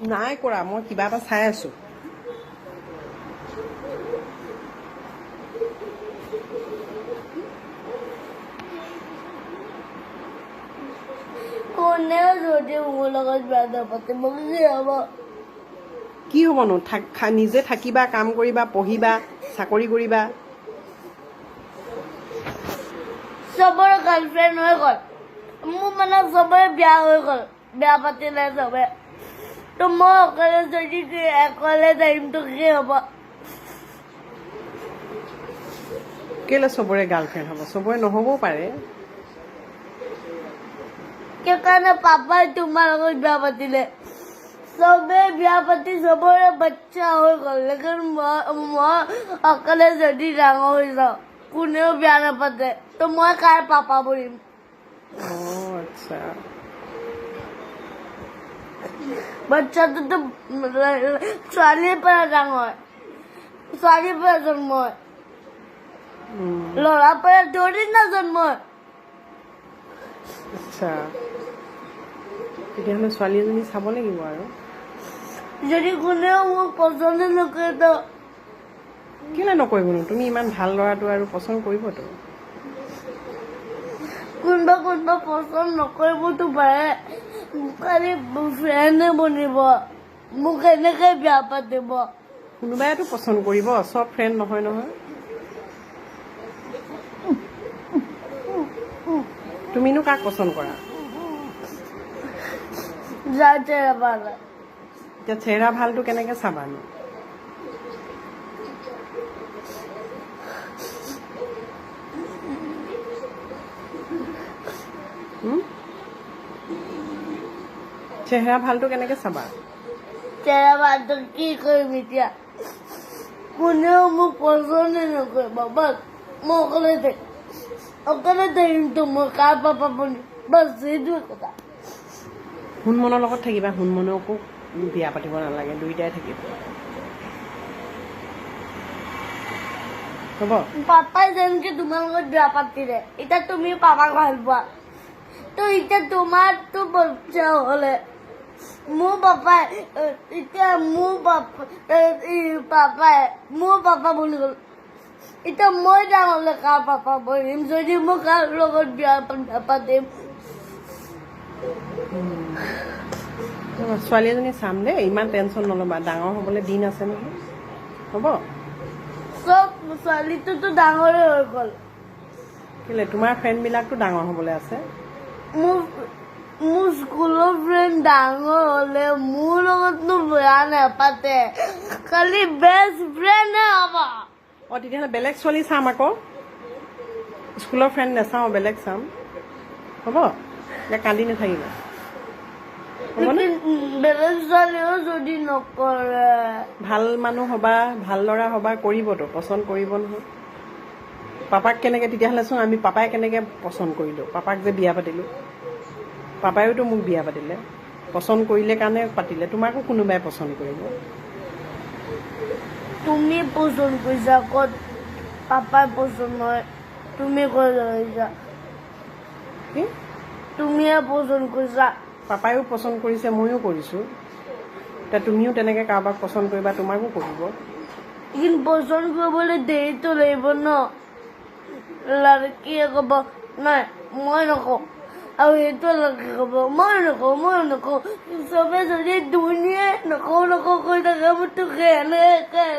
নাই কৰা মই কিবা এটা চাই আছো কোনেও যদি মোৰ লগত বেয়া নাপাতে মোক কি হ'ব কি হ'বনো নিজে থাকিবা কাম কৰিবা পঢ়িবা চাকৰি কৰিবা চবৰে গাৰ্লফ্ৰেণ্ড হৈ গ'ল মোৰ মানে চবৰে বিয়া হৈ গ'ল বেয়া পাতিলে চবে তো মই অকলে যদি অকলে টাইমটো কি হ'ব কেলে চবৰে গাৰ্লফ্ৰেণ্ড হ'ব চবৰে নহ'বও পাৰে সেইকাৰণে পাপাই তোমাৰ লগত বিয়া পাতিলে চবে বিয়া পাতি চবৰে বাচ্চা হৈ গ'ল লেকিন মই অকলে যদি ডাঙৰ হৈ যাওঁ কোনেও বিয়া নাপাতে তো মই কাৰ পাপা বনিম আচ্ছা বাচ্চাটোতো ছোৱালীৰ পৰা ডাঙৰ ছোৱালীৰ পৰা জন্ম হয় ল'ৰাৰ পৰা ধৰি না জন্ম হয় আচ্ছা তেতিয়াহ'লে ছোৱালী এজনী চাব লাগিব আৰু যদি কোনেও মোক পচন্দ নকৰে তো কেলে নকৰিবনো তুমি ইমান ভাল ল'ৰাটো আৰু পচন্দ কৰিবতো কোনোবা কোনোবা পচন্দ নকৰিবতো পাৰে খালি ফ্ৰেণ্ডে বনিব মোক এনেকে বিয়া পাতিব কোনোবাইতো পচন্দ কৰিব চব ফ্ৰেণ্ড নহয় নহয় তুমিনো কাক পচন্দ কৰা যাৰ চেহেৰা ভাল হয় এতিয়া চেহেৰা ভালটো কেনেকে চাবানো চেহেৰা ভালটো কেনেকে চাবা চেহেৰা ভালটো কি কৰিম এতিয়া কোনেও মোক পচন্দে নকৰিব বাছ মই অকলে থাকিমতো মই কাৰ পাপা বনিম বাছ সেইটোৱে কথা হুনমনৰ লগত থাকিবা হুনমনকো বিয়া পাতিব নালাগে দুইটাই থাকিব হ'ব পাপাই যেনেকে তোমাৰ লগত বিয়া পাতিলে এতিয়া তুমি পাপাক ভাল পোৱা তো এতিয়া তোমাৰতো বাচ্চা হ'লে মোৰ পাপাই এতিয়া মোৰ পাপা বুলি গ'ল এতিয়া মই ডাঙৰ হ'লে কাৰ পাপা বনিম যদি মই কাৰ লগত বিয়া নাপাতিম ছোৱালী এজনী চাম দেই ইমান টেনশ্যন নল'বা ডাঙৰ হ'বলৈ দিন আছে নহয় হ'ব চব ছোৱালীটোতো ডাঙৰে হৈ গ'ল কেলে তোমাৰ ফ্ৰেণ্ডবিলাকতো ডাঙৰ হ'বলৈ আছে মোৰ স্কুলৰ ফ্ৰেণ্ড ডাঙৰ হ'লে মোৰ লগতনো বেয়া নাপাতে খালি বেষ্ট ফ্ৰেণ্ডহে হ'ব তেতিয়াহ'লে বেলেগ ছোৱালী চাম আকৌ স্কুলৰ ফ্ৰেণ্ড নাচাওঁ বেলেগ চাম হ'ব এতিয়া কান্দি নাথাকিবা বেলেগ ছোৱালীও যদি নকৰে ভাল মানুহ হ'বা ভাল ল'ৰা হ'বা কৰিবতো পচন্দ কৰিব নহয় পাপাক কেনেকৈ তেতিয়াহ'লেচোন আমি পাপাই কেনেকৈ পচন্দ কৰিলোঁ পাপাক যে বিয়া পাতিলোঁ পাপাইওতো মোক বিয়া পাতিলে পচন্দ কৰিলে কাৰণে পাতিলে তোমাকো কোনোবাই পচন্দ কৰিব তুমি পচন্দ কৰিছা ক'ত পাপাই পচন্দ হয় তুমি ক'ত কৰিছা কি তুমিয়ে পচন্দ কৰিছা পাপায়ো পচন্দ কৰিছে ময়ো কৰিছোঁ এতিয়া তুমিও তেনেকৈ কাৰোবাক পচন্দ কৰিবা তোমাকো কৰিব কিন্তু পচন্দ কৰিবলৈ দেৰিটো লাগিব ন লড়কীয়ে ক'ব নাই মই নকওঁ আৰু সেইটো লড়কী ক'ব মই নকওঁ চবে যদি দুনিয়াই নকওঁ কৈ থাকে মোৰতো এনেকৈ